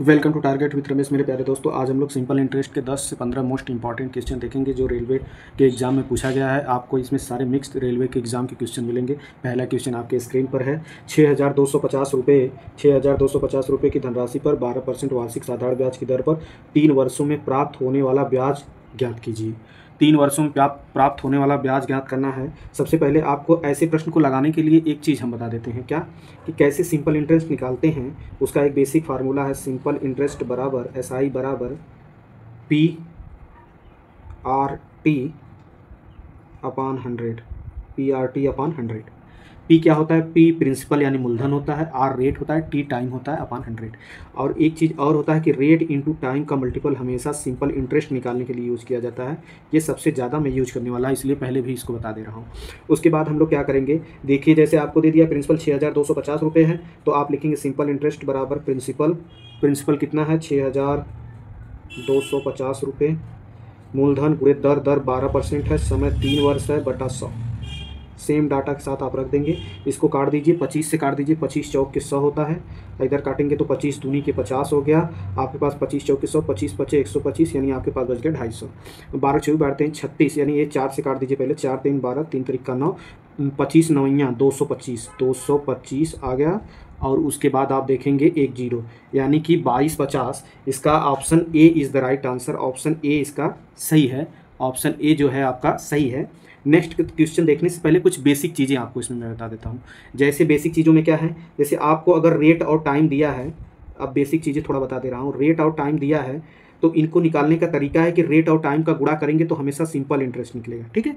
Welcome to target with Ramesh. मेरे प्यारे दोस्तों, आज हम लोग सिंपल इंटरेस्ट के 10 से 15 मोस्ट इंपॉर्टेंट क्वेश्चन देखेंगे जो रेलवे के एग्जाम में पूछा गया है। आपको इसमें सारे मिक्स्ड रेलवे के एग्जाम के क्वेश्चन मिलेंगे। पहला क्वेश्चन आपके स्क्रीन पर है। 6,250 रुपये की धनराशि पर 12% वार्षिक साधारण ब्याज की दर पर 3 वर्षों में प्राप्त होने वाला ब्याज ज्ञात कीजिए। 3 वर्षों में प्राप्त होने वाला ब्याज ज्ञात करना है। सबसे पहले आपको ऐसे प्रश्न को लगाने के लिए एक चीज़ हम बता देते हैं, क्या कि कैसे सिंपल इंटरेस्ट निकालते हैं। उसका एक बेसिक फार्मूला है, सिंपल इंटरेस्ट बराबर SI बराबर PRT upon 100। PRT upon 100। P क्या होता है? P प्रिंसिपल यानी मूलधन होता है, R रेट होता है, T टाइम होता है अपॉन 100। और एक चीज़ और होता है कि रेट इंटू टाइम का मल्टीपल हमेशा सिंपल इंटरेस्ट निकालने के लिए यूज़ किया जाता है। ये सबसे ज़्यादा मैं यूज करने वाला, इसलिए पहले भी इसको बता दे रहा हूँ। उसके बाद हम लोग क्या करेंगे, देखिए जैसे आपको दे दिया प्रिंसिपल 6,250 रुपये है, तो आप लिखेंगे सिंपल इंटरेस्ट बराबर प्रिंसिपल कितना है 6,250 रुपये, मूलधन गुणे दर 12% है, समय 3 वर्ष है बटा 100। सेम डाटा के साथ आप रख देंगे। इसको काट दीजिए, 25 से काट दीजिए, 25 चौक के 100 होता है। इधर काटेंगे तो 25 दूनी के 50 हो गया। आपके पास 25 चौक के 100, 25 पचे 125, यानी आपके पास बच गया 250। 12 24 बांटते हैं 36, यानी ये 4 से काट दीजिए पहले, 4 3 12, 3 तरीक का 9, 25 नौइयाँ 225 आ गया। और उसके बाद आप देखेंगे 1 0, यानी कि 2250। इसका option A is the right answer. Option A इसका सही है। ऑप्शन ए जो है आपका सही है। नेक्स्ट क्वेश्चन देखने से पहले कुछ बेसिक चीज़ें आपको इसमें मैं बता देता हूँ। जैसे बेसिक चीज़ों में क्या है, जैसे आपको अगर रेट और टाइम दिया है, अब बेसिक चीज़ें थोड़ा बता दे रहा हूँ। रेट और टाइम दिया है तो इनको निकालने का तरीका है कि रेट और टाइम का गुणा करेंगे तो हमेशा सिंपल इंटरेस्ट निकलेगा। ठीक है,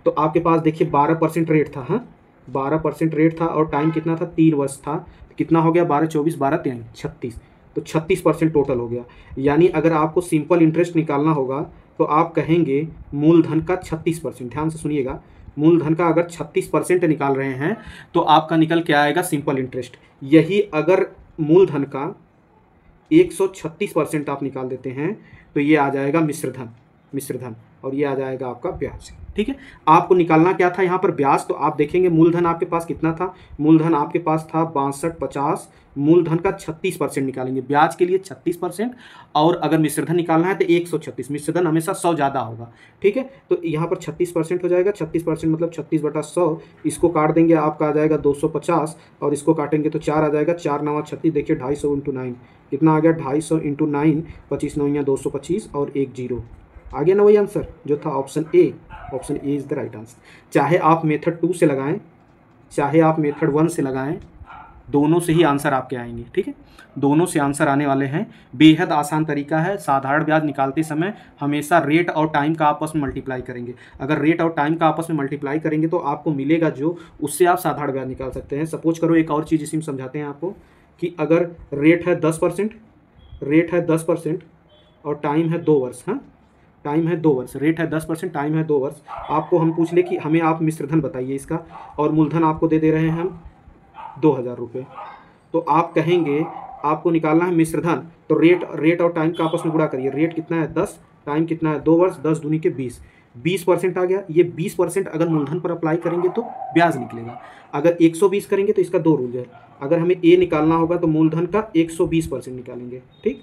तो आपके पास देखिए 12% रेट था। हाँ, 12% रेट था और टाइम कितना था? 3 वर्ष था। कितना हो गया? 12 24 12 3 36, तो 36% टोटल हो गया। यानी अगर आपको सिंपल इंटरेस्ट निकालना होगा तो आप कहेंगे मूलधन का 36%। ध्यान से सुनिएगा, मूलधन का अगर 36% निकाल रहे हैं तो आपका निकल के आएगा सिंपल इंटरेस्ट। यही अगर मूलधन का 136% आप निकाल देते हैं तो ये आ जाएगा मिश्रधन, और ये आ जाएगा आपका ब्याज। ठीक है, आपको निकालना क्या था यहाँ पर? ब्याज। तो आप देखेंगे मूलधन आपके पास कितना था? मूलधन आपके पास था 6250। मूलधन का 36% निकालेंगे, ब्याज के लिए 36%, और अगर मिश्रधन निकालना है तो 136। मिश्रधन हमेशा 100 ज़्यादा होगा। ठीक है, तो यहाँ पर 36% हो जाएगा। 36% मतलब 36/100। इसको काट देंगे, आपका आ जाएगा 250, और इसको काटेंगे तो 4 आ जाएगा। 4 9 36, देखिए 250 × 9 कितना आ गया? 250 × 9, 25 9 225 और 1 0 आ गया ना, वही आंसर जो था option A. Option A is the right answer. चाहे आप मेथड 2 से लगाएं, चाहे आप मेथड 1 से लगाएं, दोनों से ही आंसर आपके आएंगे। ठीक है, दोनों से आंसर आने वाले हैं। बेहद आसान तरीका है। साधारण ब्याज निकालते समय हमेशा रेट और टाइम का आपस में मल्टीप्लाई करेंगे। अगर रेट और टाइम का आपस में मल्टीप्लाई करेंगे तो आपको मिलेगा जो, उससे आप साधारण ब्याज निकाल सकते हैं। सपोज करो, एक और चीज़ इसमें समझाते हैं आपको कि अगर रेट है 10% और टाइम है 2 वर्ष। हाँ, टाइम है 2 वर्ष, रेट है 10%, टाइम है 2 वर्ष। आपको हम पूछ ले कि हमें आप मिश्रधन बताइए इसका, और मूलधन आपको दे रहे हैं हम 2000 रुपये। तो आप कहेंगे आपको निकालना है मिश्रधन, तो रेट और टाइम का आपस में गुणा करिए। रेट कितना है? 10, टाइम कितना है? 2 वर्ष, 10 दूनी के 20, 20% आ गया। ये 20% अगर मूलधन पर अप्लाई करेंगे तो ब्याज निकलेगा। अगर 120 करेंगे तो इसका 2 रूल है। अगर हमें ए निकालना होगा तो मूलधन का 120% निकालेंगे। ठीक,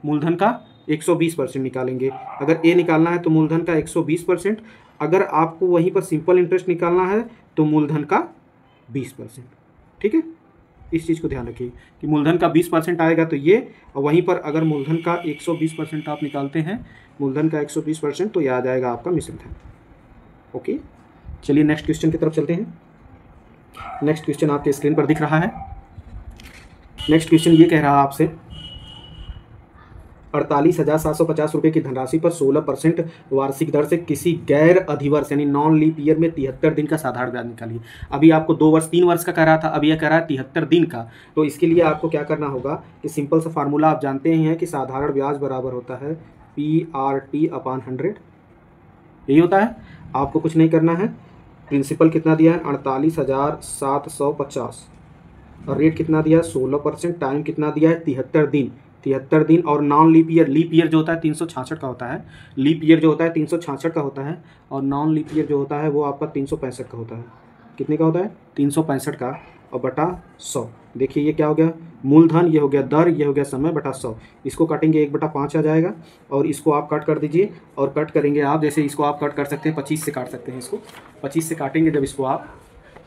मूलधन का 120% निकालेंगे। अगर ए निकालना है तो मूलधन का 120%। अगर आपको वहीं पर सिंपल इंटरेस्ट निकालना है तो मूलधन का 20%। ठीक है, इस चीज़ को ध्यान रखिए कि मूलधन का 20% आएगा तो ये, और वहीं पर अगर मूलधन का 120% आप निकालते हैं, मूलधन का 120%, तो यह आ जाएगा आपका मिश्रधन। ओके, चलिए नेक्स्ट क्वेश्चन की तरफ चलते हैं। नेक्स्ट क्वेश्चन आपके स्क्रीन पर दिख रहा है। नेक्स्ट क्वेश्चन ये कह रहा है आपसे 48,750 रुपये की धनराशि पर 16% वार्षिक दर से किसी गैर अधिवर्ष यानी नॉन लीप ईयर में 73 दिन का साधारण ब्याज निकालिए। अभी आपको 2 वर्ष 3 वर्ष का कह रहा था, अब यह कह रहा है 73 दिन का। तो इसके लिए आपको क्या करना होगा कि सिंपल सा फार्मूला आप जानते ही हैं कि साधारण ब्याज बराबर होता है PRT अपॉन 100। यही होता है, आपको कुछ नहीं करना है। प्रिंसिपल कितना दिया है? 48,750, और रेट कितना दिया है? 16%। टाइम कितना दिया है? 73 दिन। और नॉन लीप ईयर जो होता है 366 का होता है। लीप ईयर जो होता है 366 का होता है, और नॉन लीप ईयर जो होता है वो आपका 365 का होता है। कितने का होता है? 365 का, और बटा 100। देखिए ये क्या हो गया? मूलधन ये हो गया दर, ये हो गया समय बटा 100, इसको काटेंगे 1/5 आ जाएगा, और इसको आप कट कर दीजिए, और कट करेंगे आप, जैसे इसको आप कट कर सकते हैं 25 से काट सकते हैं, इसको 25 से काटेंगे, जब इसको आप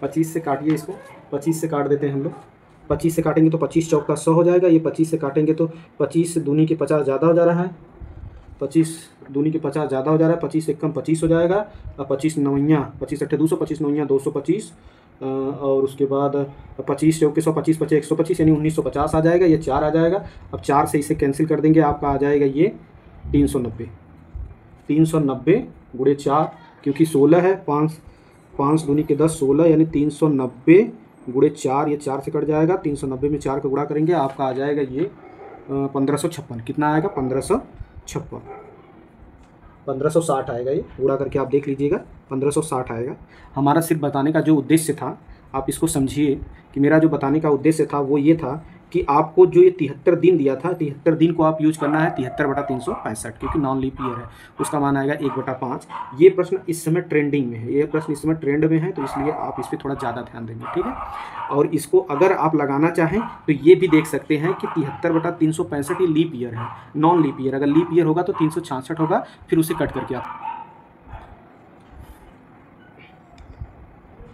25 से काटिए, इसको 25 से काट देते हैं हम लोग, 25 से काटेंगे तो 25 चौक का 100 हो जाएगा, ये 25 से काटेंगे तो 25 दूनी के 50 ज़्यादा हो जा रहा है, 25 दूनी के 50 ज़्यादा हो जा रहा है, 25 से कम 25 हो जाएगा, और 25 नवैया 25 अट्ठे 200, 25 नवैया 225, और उसके बाद 25 चौके 100, 25 पचे 125, यानी 1950 आ जाएगा, ये 4 आ जाएगा। अब 4 से इसे कैंसिल कर देंगे, आपका आ जाएगा ये 390, 390 गुणे 4, क्योंकि 16 है, 5 दूनी के 10 16, यानी 390 गुणे 4, ये 4 से कट जाएगा, 390 में 4 का गुणा करेंगे, आपका आ जाएगा ये 1556। कितना आएगा? 1556, 1560 आएगा, ये गुणा करके आप देख लीजिएगा, 1560 आएगा। हमारा सिर्फ बताने का जो उद्देश्य था, आप इसको समझिए कि मेरा जो बताने का उद्देश्य था वो ये था कि आपको जो ये 73 दिन दिया था, 73 दिन को आप यूज करना है 73/365, क्योंकि नॉन लीप ईयर है, उसका मान आएगा 1/5। ये प्रश्न इस समय ट्रेंडिंग में है, ये प्रश्न इस समय ट्रेंड में है, तो इसलिए आप इस पर थोड़ा ज़्यादा ध्यान देंगे, ठीक है। और इसको अगर आप लगाना चाहें तो ये भी देख सकते हैं कि 73/365 ये लीप ईयर है, नॉन लीप ईयर। अगर लीप ईयर होगा तो 366 होगा, फिर उसे कट करके आप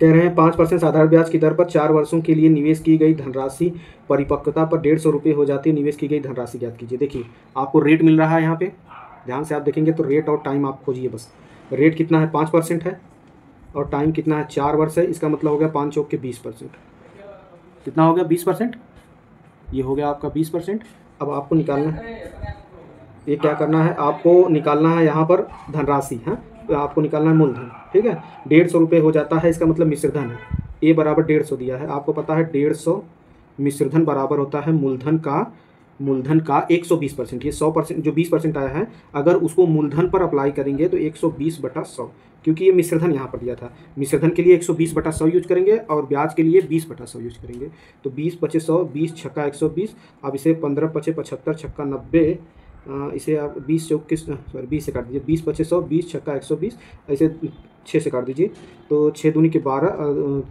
कह रहे हैं 5% साधारण ब्याज की दर पर 4 वर्षों के लिए निवेश की गई धनराशि परिपक्वता पर 150 रुपये हो जाती है, निवेश की गई धनराशि ज्ञात कीजिए। देखिए आपको रेट मिल रहा है यहाँ पे, ध्यान से आप देखेंगे तो रेट और टाइम आप खोजिए बस। रेट कितना है? 5% है, और टाइम कितना है? 4 वर्ष है, इसका मतलब हो गया 5 चौक के 20%। कितना हो गया? 20%। ये हो गया आपका 20%। अब आपको निकालना है, ये क्या करना है, आपको निकालना है यहाँ पर धनराशि, हाँ तो आपको निकालना है मूलधन, ठीक है। 150 रुपये हो जाता है, इसका मतलब मिश्रधन है, ए बराबर 150 दिया है, आपको पता है 150 मिश्रधन बराबर होता है मूलधन का 120%। ये 100% जो 20% आया है, अगर उसको मूलधन पर अप्लाई करेंगे तो 120/100, क्योंकि ये मिश्रधन यहाँ पर दिया था, मिश्रधन के लिए 120/100 यूज करेंगे, और ब्याज के लिए 20/100 यूज करेंगे। तो 20 पचे 100, 20 छक्का 120, अब इसे 15 पचे 75, छक्का 90, इसे आप 20 चौक के 20 से काट दीजिए, 20 पचे 100, 20 छक्का 120, ऐसे 6 से काट दीजिए, तो 6 दूनी के 12,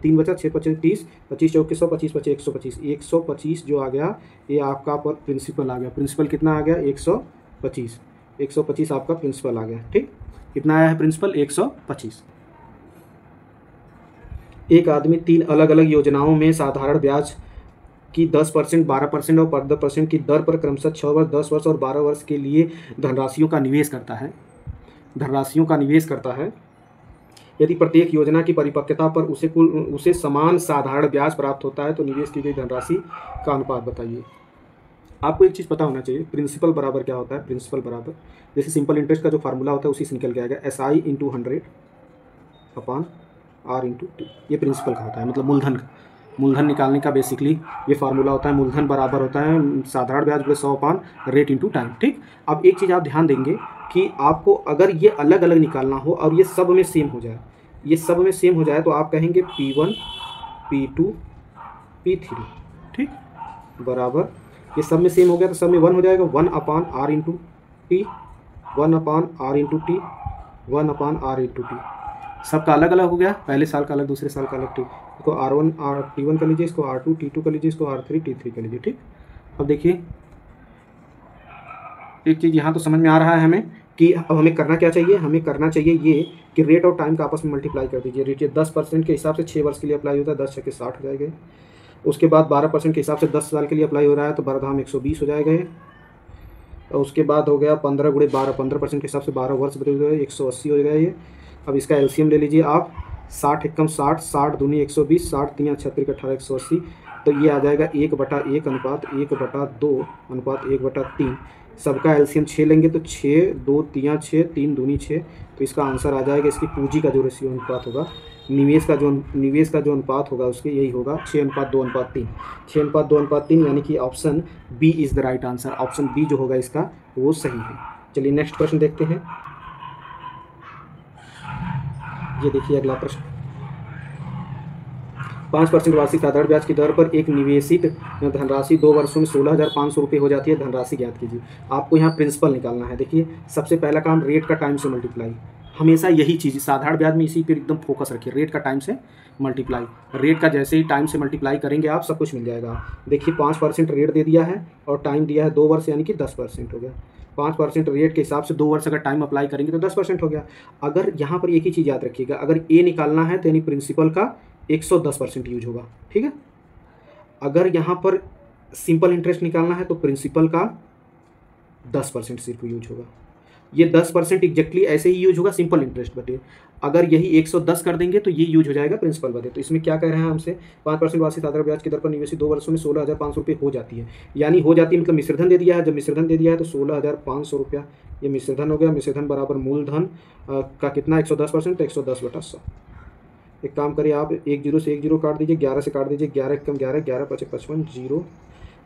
3 बचा, 6 पचे 30, 25 चौक के 100, 25 पचे 125, 125 जो आ गया ये आपका पर प्रिंसिपल आ गया। प्रिंसिपल कितना आ गया? 125, 125 आपका प्रिंसिपल आ गया, ठीक। कितना आया है प्रिंसिपल? 125। एक आदमी 3 अलग अलग योजनाओं में साधारण ब्याज की 10%, 12% और 15% की दर पर क्रमशः 6 वर्ष, 10 वर्ष और 12 वर्ष के लिए धनराशियों का निवेश करता है। यदि प्रत्येक योजना की परिपक्वता पर उसे समान साधारण ब्याज प्राप्त होता है तो निवेश की गई धनराशि का अनुपात बताइए। आपको एक चीज़ पता होना चाहिए, प्रिंसिपल बराबर क्या होता है। प्रिंसिपल बराबर, जैसे सिंपल इंटरेस्ट का जो फार्मूला होता है उसी से निकल के आएगा, SI × 100/R/T, ये प्रिंसिपल का होता है, मतलब मूलधन निकालने का बेसिकली ये फार्मूला होता है। मूलधन बराबर होता है साधारण ब्याज 100/रेट × टाइम, ठीक। अब एक चीज़ आप ध्यान देंगे कि आपको अगर ये अलग अलग निकालना हो और ये सब में सेम हो जाए, तो आप कहेंगे P1 P2 P3, ठीक, बराबर ये सब में सेम हो गया तो सब में 1 हो जाएगा, 1/R/T, 1/R/T, 1/R/T। सबका अलग अलग हो गया, पहले साल का अलग, दूसरे साल का अलग, ठीक। इसको T1 कर लीजिए, इसको R2 T2 कर लीजिए, इसको R3 T3 कर लीजिए, ठीक। अब देखिए एक चीज़ यहाँ तो समझ में आ रहा है हमें कि अब हमें करना क्या चाहिए। हमें करना चाहिए ये कि रेट और टाइम का आपस में मल्टीप्लाई कर दीजिए। रेट 10% के हिसाब से 6 वर्ष के लिए अप्लाई होता है, 10 छक्के 60 हो जाएगा। उसके बाद 12% के हिसाब से 10 साल के लिए अप्लाई हो रहा है तो 12 120 हो जाएगा। और उसके बाद हो गया 15 × 12, 15% के हिसाब से 12 वर्ष बदल गए, 180 हो गया ये। अब इसका एलसीएम ले लीजिए आप, 60 एकम 60, 60 दूनी 120, 60 3 36 18 180, तो ये आ जाएगा 1/1 अनुपात 1/2 अनुपात 1/3। सबका एलसीएम 6 लेंगे तो 6 2 3 6, 3 दूनी 6, तो इसका आंसर आ जाएगा। इसकी पूंजी का जो रेशियो अनुपात होगा, निवेश का जो अनुपात होगा उसके यही होगा 6:2:3, 6:2:3, यानी कि option B is the right answer. Option B जो होगा इसका वो सही है। चलिए नेक्स्ट प्रश्न देखते हैं। ये देखिए अगला प्रश्न, 5% वार्षिक साधारण ब्याज की दर पर एक निवेशित धनराशि 2 वर्षों में 16,500 रुपये हो जाती है, धनराशि ज्ञात कीजिए। आपको यहाँ प्रिंसिपल निकालना है। देखिए सबसे पहला काम रेट का टाइम से मल्टीप्लाई, हमेशा यही चीज़ साधारण ब्याज में इसी पर एकदम फोकस रखिए, रेट का टाइम से मल्टीप्लाई, रेट का जैसे ही टाइम से मल्टीप्लाई करेंगे आप सब कुछ मिल जाएगा। देखिए 5% रेट दे दिया है और टाइम दिया है 2 वर्ष, यानी कि 10% हो गया। 5% रेट के हिसाब से 2 वर्ष अगर टाइम अप्लाई करेंगे तो 10% हो गया। अगर यहाँ पर एक ही चीज़ याद रखिएगा, अगर ए निकालना है तो यानी प्रिंसिपल का 110% यूज होगा, ठीक है। अगर यहाँ पर सिंपल इंटरेस्ट निकालना है तो प्रिंसिपल का 10% सिर्फ यूज होगा। ये 10% एग्जैक्टली ऐसे ही यूज होगा सिंपल इंटरेस्ट बटे, अगर यही 110 कर देंगे तो ये यूज हो जाएगा प्रिंसिपल बटे। तो इसमें क्या कह रहे हैं हमसे, 5% वार्षिक साधारण ब्याज की दर पर निवेशित 2 वर्षों में 16,500 रुपये हो जाती है, यानी हो जाती है मतलब मिश्रधन दे दिया है। जब मिश्रधन दे दिया है तो 16,500 रुपया ये मिश्रधन हो गया। मिश्रधन बराबर मूलधन का कितना 110%, तो 110/100। एक काम करिए आप, 10 से 10 काट दीजिए, 11 से काट दीजिए, 11 कम 11, 11 × 5 = 55, 0,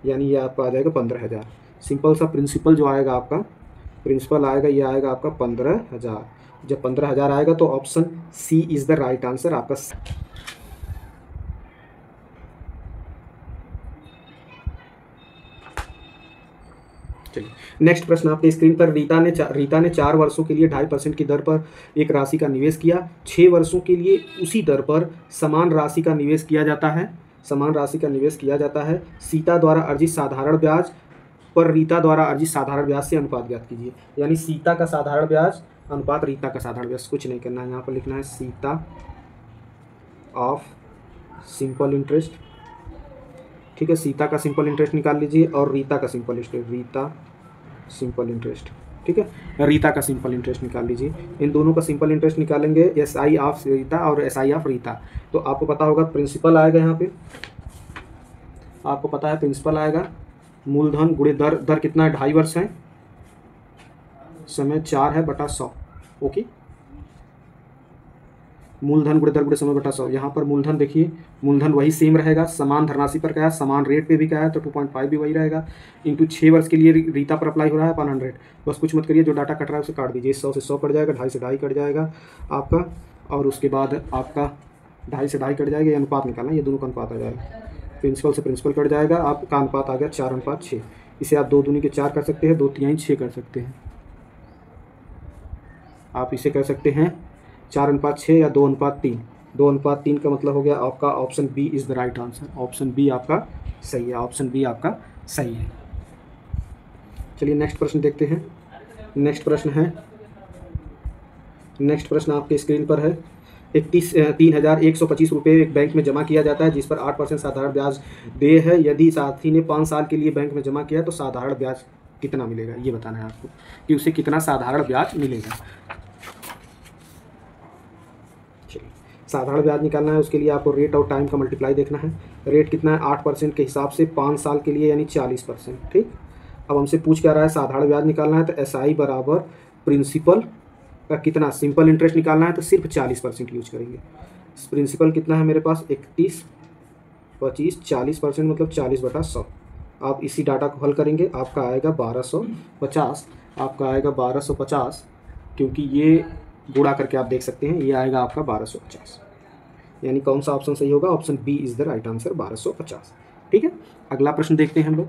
यानी ये आपका आ जाएगा 15,000। सिंपल सा प्रिंसिपल जो आएगा आपका, प्रिंसिपल आएगा ये आएगा आपका 15,000। जब 15,000 आएगा तो option C is the right answer आपका। चलिए नेक्स्ट प्रश्न आपके स्क्रीन पर। रीता ने 4 वर्षों के लिए 2.5% की दर पर एक राशि का निवेश किया। 6 वर्षों के लिए उसी दर पर समान राशि का निवेश किया जाता है। सीता द्वारा अर्जित साधारण ब्याज पर रीता द्वारा अर्जित साधारण ब्याज से अनुपात ज्ञात कीजिए। यानी सीता का साधारण ब्याज अनुपात रीता का साधारण ब्याज। कुछ नहीं करना है, यहाँ पर लिखना है सीता ऑफ सिंपल इंटरेस्ट, ठीक है। सीता का सिंपल इंटरेस्ट निकाल लीजिए और रीता का simple interest, Rita simple interest, ठीक है। रीता का सिंपल इंटरेस्ट निकाल लीजिए। इन दोनों का सिंपल इंटरेस्ट निकालेंगे, SI ऑफ रीता और SI ऑफ रीता। तो आपको पता होगा प्रिंसिपल आएगा, यहाँ पे आपको पता है प्रिंसिपल आएगा मूलधन गुणे दर कितना है 2.5 वर्ष है, समय 4/100, ओके। मूलधन गुणे दर गुणे समय बटा 100। यहाँ पर मूलधन देखिए, मूलधन वही सेम रहेगा, समान धनराशि पर क्या है, समान रेट पे भी क्या है, तो 2.5 भी वही रहेगा। इंटू 6 वर्ष के लिए रीता पर अप्लाई हो रहा है 100। बस कुछ मत करिए, जो डाटा कट रहा है उसे काट दीजिए। 100 से 100 कट जाएगा, 2.5 से 2.5 कट जाएगा आपका, और उसके बाद आपका 2.5 से 2.5 कट जाएगा। ये अनुपात निकालना, ये दोनों का अनुपात आ जाएगा। प्रिंसिपल से प्रिंसिपल कट जाएगा, आपका अनुपात आ गया 4:6। इसे आप 2 दूनी के 4 कर सकते हैं, 2 तिहाई 6 कर सकते हैं। आप इसे कर सकते हैं 4:6 या 2:3। 2:3 का मतलब हो गया आपका option B is the right answer. Option B आपका सही है, ऑप्शन बी आपका सही है। चलिए नेक्स्ट प्रश्न देखते हैं। नेक्स्ट प्रश्न आपके स्क्रीन पर है। 3,125 रुपये एक बैंक में जमा किया जाता है, जिस पर 8% साधारण ब्याज देय है। यदि साथी ने 5 साल के लिए बैंक में जमा किया तो साधारण ब्याज कितना मिलेगा, ये बताना है आपको कि उसे कितना साधारण ब्याज मिलेगा। साधारण ब्याज निकालना है, उसके लिए आपको रेट और टाइम का मल्टीप्लाई देखना है। रेट कितना है 8% के हिसाब से 5 साल के लिए, यानी 40%, ठीक। अब हमसे पूछ क्या रहा है, साधारण ब्याज निकालना है तो SI बराबर प्रिंसिपल का कितना, सिंपल इंटरेस्ट निकालना है तो सिर्फ 40% यूज करेंगे। प्रिंसिपल कितना है मेरे पास 31, 25, 40% मतलब 40/100। आप इसी डाटा को हल करेंगे, आपका आएगा 1250, आपका आएगा 1250, क्योंकि ये गुणा करके आप देख सकते हैं, ये आएगा आपका 1250। यानी कौन सा ऑप्शन सही होगा, option B is the right answer, 1250, ठीक है। अगला प्रश्न देखते हैं हम लोग।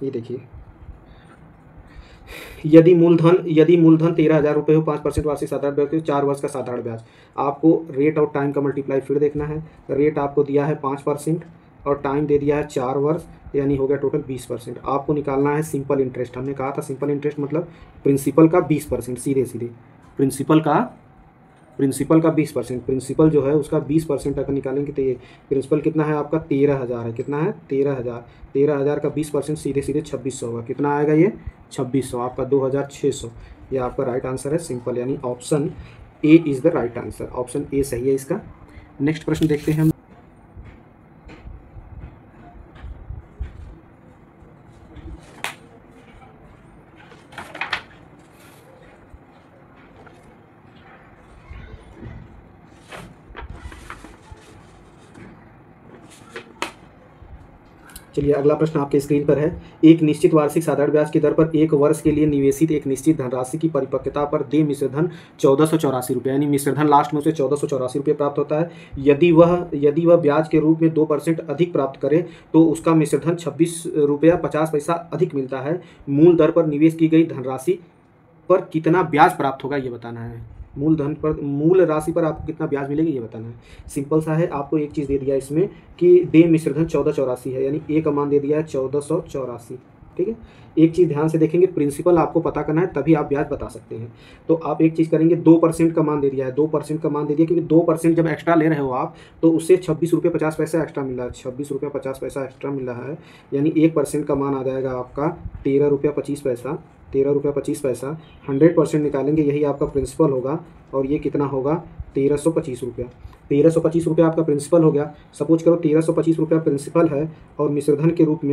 ये देखिए, यदि मूलधन 13,000 रुपये हो, 5% वार्षिक साधारण ब्याज, 4 वर्ष का साधारण ब्याज। आपको रेट और टाइम का मल्टीप्लाई फिर देखना है। रेट आपको दिया है 5% और टाइम दे दिया है 4 वर्ष, यानी हो गया टोटल 20%। आपको निकालना है सिंपल इंटरेस्ट। हमने कहा था सिंपल इंटरेस्ट मतलब प्रिंसिपल का 20%, सीधे प्रिंसिपल का 20%। प्रिंसिपल जो है उसका 20% अगर निकालेंगे तो ये प्रिंसिपल कितना है आपका 13,000 है। कितना है 13,000। 13,000 का 20% सीधे 2600 होगा। कितना आएगा ये 2600, आपका 2,600। ये आपका राइट आंसर है सिंपल, यानी option A is the right answer. Option A सही है इसका। नेक्स्ट प्रश्न देखते हैं हम। चलिए अगला प्रश्न आपके स्क्रीन पर है। एक निश्चित वार्षिक साधारण ब्याज की दर पर 1 वर्ष के लिए निवेशित एक निश्चित धनराशि की परिपक्वता पर देय मिश्रधन 1484 रुपये, यानी मिश्रधन लास्ट में उसे 1484 रुपये प्राप्त होता है। यदि वह ब्याज के रूप में 2% अधिक प्राप्त करे तो उसका मिश्रधन 26 रुपया 50 पैसा अधिक मिलता है। मूल दर पर निवेश की गई धनराशि पर कितना ब्याज प्राप्त होगा ये बताना है। मूलधन पर, मूल राशि पर आपको कितना ब्याज मिलेगा ये बताना है। सिंपल सा है। आपको एक चीज़ दे दिया इसमें कि दे मिश्रधन 1484 है, यानी ए का मान दे दिया है 1484। ठीक है, एक चीज़ ध्यान से देखेंगे, प्रिंसिपल आपको पता करना है तभी आप ब्याज बता सकते हैं। तो आप एक चीज़ करेंगे, 2% का मान दे दिया है, 2% का मान दे दिया, क्योंकि 2% जब एक्स्ट्रा ले रहे हो आप तो उससे 26 रुपये 50 पैसा एक्स्ट्रा मिल रहा है, 26 रुपये 50 पैसा एक्स्ट्रा मिल रहा है, यानी 1% का मान आ जाएगा आपका 13 रुपया 25 पैसा, 13 रुपया 25 पैसा। 100% निकालेंगे, यही आपका प्रिंसिपल होगा, और ये कितना होगा 1325 रुपया। 1325 रुपया आपका प्रिंसिपल हो गया। सपोज करो 1325 रुपया प्रिंसिपल है, और मिश्रधन के रूप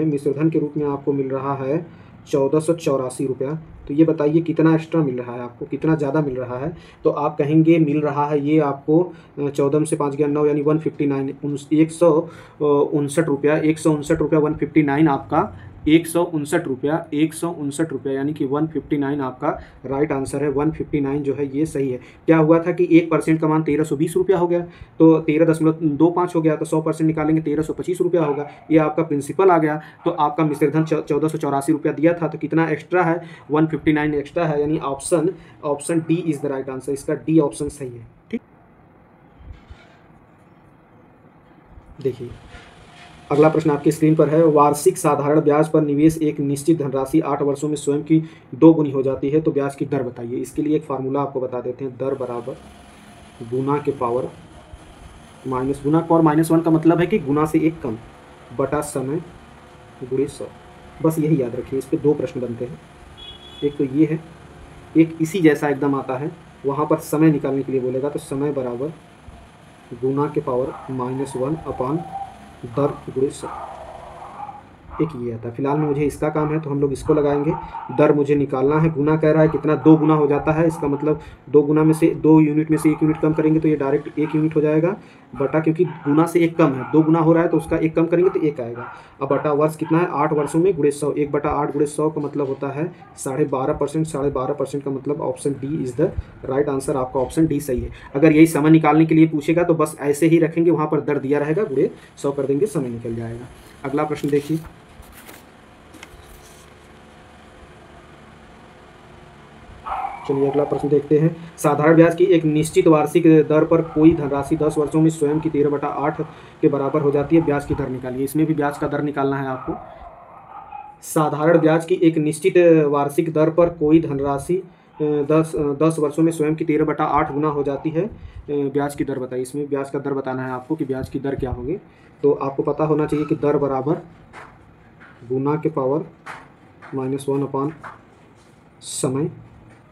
में आपको मिल रहा है 1484 रुपया। तो ये बताइए कितना एक्स्ट्रा मिल रहा है आपको, कितना ज़्यादा मिल रहा है। तो आप कहेंगे मिल रहा है ये आपको 14 में से 5 गया 9, यानी 159, 159 रुपया, 159 रुपया 159 आपका 159 रुपया, यानी कि 159 आपका राइट आंसर है। 159 जो है ये सही है। क्या हुआ था कि 1% का मान 1320 रुपया हो गया, तो 13.25 हो गया, तो 100% निकालेंगे 1325 रुपया होगा। ये आपका प्रिंसिपल आ गया। तो आपका मिश्रधन 1484 रुपया दिया था, तो कितना एक्स्ट्रा है 159 एक्स्ट्रा है, यानी option D is the right answer. इसका डी ऑप्शन सही है। ठीक, देखिए अगला प्रश्न आपकी स्क्रीन पर है। वार्षिक साधारण ब्याज पर निवेश एक निश्चित धनराशि 8 वर्षों में स्वयं की 2 गुनी हो जाती है, तो ब्याज की दर बताइए। इसके लिए एक फार्मूला आपको बता देते हैं। दर बराबर गुना के पावर माइनस, गुना का और -1 का मतलब है कि गुना से 1 कम बटा समय गुणे 100। बस यही याद रखिए। इस पर 2 प्रश्न बनते हैं, एक तो ये है, एक इसी जैसा एकदम आता है, वहाँ पर समय निकालने के लिए बोलेगा, तो समय बराबर गुना के पावर -1 अपान दर गुणे 100। एक ये आता है। फिलहाल में मुझे इसका काम है, तो हम लोग इसको लगाएंगे। दर मुझे निकालना है, गुना कह रहा है कितना 2 गुना हो जाता है, इसका मतलब 2 गुना में से 2 यूनिट में से 1 यूनिट कम करेंगे तो ये डायरेक्ट 1 यूनिट हो जाएगा, बटा क्योंकि गुना से 1 कम है, 2 गुना हो रहा है तो उसका 1 कम करेंगे तो 1 आएगा। अब बटा वर्ष कितना है 8 वर्षों में गुणे 100, 1/8 गुणे 100 का मतलब होता है 12.5%। 12.5% का मतलब option D is the right answer. आपका ऑप्शन डी सही है। अगर यही समय निकालने के लिए पूछेगा तो बस ऐसे ही रखेंगे, वहाँ पर दर दिया रहेगा, गुणे 100 कर देंगे, समय निकल जाएगा। अगला प्रश्न देखिए। चलिए अगला प्रश्न देखते हैं। साधारण ब्याज की एक निश्चित वार्षिक दर पर कोई धनराशि 10 वर्षों में स्वयं की 13/8 के बराबर हो जाती है, ब्याज की दर निकालिए। इसमें भी ब्याज का दर निकालना है आपको। साधारण ब्याज की एक निश्चित वार्षिक दर पर कोई धनराशि 10 वर्षों में स्वयं की 13/8 गुना हो जाती है, ब्याज की दर बताइए। इसमें ब्याज का दर बताना है आपको कि ब्याज की दर क्या होगी। तो आपको पता होना चाहिए कि दर बराबर गुना के पावर -1 अपान समय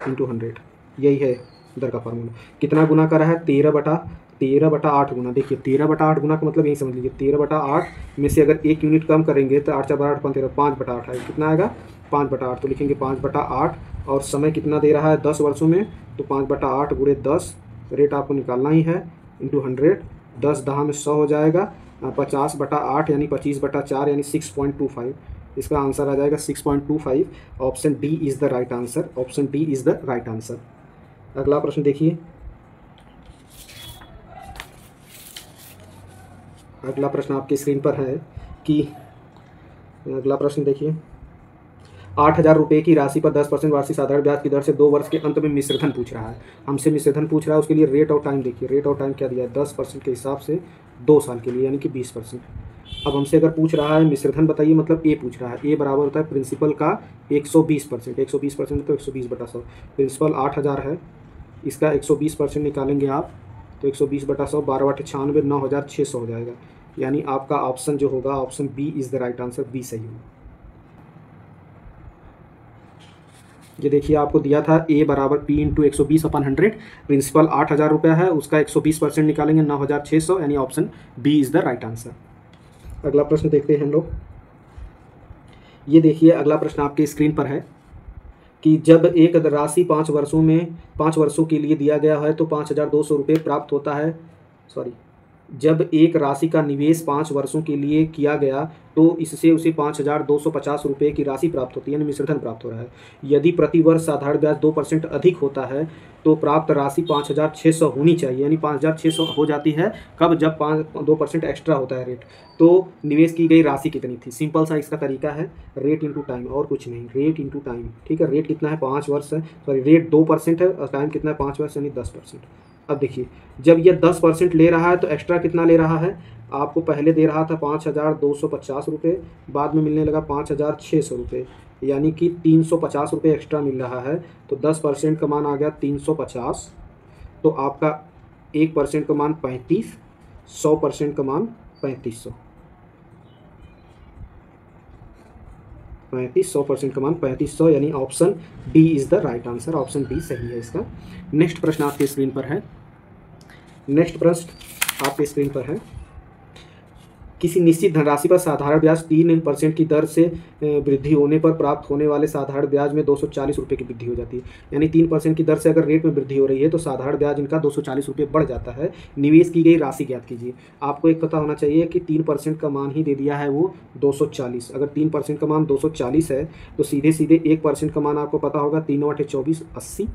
इंटू 100, यही है दर का फार्मूला। कितना गुना कर रहा है 13/8 गुना। देखिए 13/8 गुना का मतलब यही समझ लीजिए, 13/8 में से अगर 1 यूनिट कम करेंगे तो 8 4 12 8 13 5/8 है। कितना आएगा 5/8, तो लिखेंगे 5/8। और समय कितना दे रहा है 10 वर्षों में, तो 5/8 गुणे 10 रेट आपको निकालना ही है, इंटू 100। 10 10 में 100 हो जाएगा, 50/8 यानी 25/4 यानी 6.25। इसका आंसर आ जाएगा 6.25। Option D is the right answer. Option D is the right answer. अगला प्रश्न देखिए। अगला प्रश्न आपकी स्क्रीन पर है कि अगला प्रश्न देखिए। 8,000 रुपये की राशि पर 10% वार्षिक साधारण ब्याज की दर से 2 वर्ष के अंत में मिश्रधन पूछ रहा है। हमसे मिश्रधन पूछ रहा है, उसके लिए रेट ऑफ टाइम देखिए। रेट ऑफ टाइम क्या दिया है 10% के हिसाब से 2 साल के लिए, यानी कि 20%। अब हमसे अगर पूछ रहा है मिश्रधन बताइए, मतलब ए पूछ रहा है। ए बराबर होता है प्रिंसिपल का 120%। 120% तो 120/100। प्रिंसिपल 8,000 है, इसका 120% निकालेंगे आप, तो 120/100 12/96 9,600 हो जाएगा। यानी आपका ऑप्शन जो होगा option B is the right answer. B सही होगा। ये देखिए आपको दिया था ए बराबर पी इंटू 120/100। प्रिंसिपल 8,000 रुपया है, उसका 120% निकालेंगे 9,600, यानी option B is the right answer. अगला प्रश्न देखते हैं हम लोग। ये देखिए अगला प्रश्न आपके स्क्रीन पर है कि जब एक राशि 5 वर्षों के लिए दिया गया है तो 5,200 रुपये प्राप्त होता है। जब एक राशि का निवेश 5 वर्षों के लिए किया गया तो इससे उसे 5,250 रुपये की राशि प्राप्त होती है, यानी मिश्र धन प्राप्त हो रहा है। यदि प्रति वर्ष साधारण ब्याज 2% अधिक होता है तो प्राप्त राशि 5,600 होनी चाहिए, यानी 5,600 हो जाती है कब, जब 2% एक्स्ट्रा होता है रेट। तो निवेश की गई राशि कितनी थी, सिंपल सा इसका तरीका है, रेट इंटू टाइम, और कुछ नहीं, रेट इंटू टाइम। ठीक है, रेट कितना है 5 वर्ष है, सॉरी रेट 2% है और टाइम कितना है 5 वर्ष, यानी 10%। अब देखिए जब ये 10% ले रहा है तो एक्स्ट्रा कितना ले रहा है, आपको पहले दे रहा था 5,250 रुपये, बाद में मिलने लगा 5,600 रुपये, यानी कि 350 रुपये एक्स्ट्रा मिल रहा है। तो 10% का मान आ गया 350, तो आपका 1% का मान 35, 100% का मान 3500, 100% का मान 3500, यानी option D is the right answer, option D सही है इसका। नेक्स्ट प्रश्न आपके स्क्रीन पर है, नेक्स्ट प्रश्न आपके स्क्रीन पर है, किसी निश्चित धनराशि पर साधारण ब्याज 3% की दर से वृद्धि होने पर प्राप्त होने वाले साधारण ब्याज में 240 रुपये की वृद्धि हो जाती है। यानी 3% की दर से अगर रेट में वृद्धि हो रही है तो साधारण ब्याज इनका 240 रुपये बढ़ जाता है। निवेश की गई राशि ज्ञात कीजिए। आपको एक पता होना चाहिए कि 3% का मान ही दे दिया है वो 240। अगर 3% का मान 240 है तो सीधे सीधे 1% का मान आपको पता होगा, 3 8 24 80,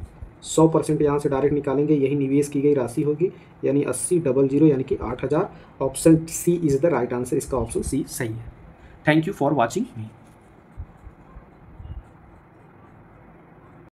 100% यहाँ से डायरेक्ट निकालेंगे, यही निवेश की गई राशि होगी, यानी 80 यानी कि 8,000। Option C is the right answer, इसका ऑप्शन सी सही है। Thank you for watching me.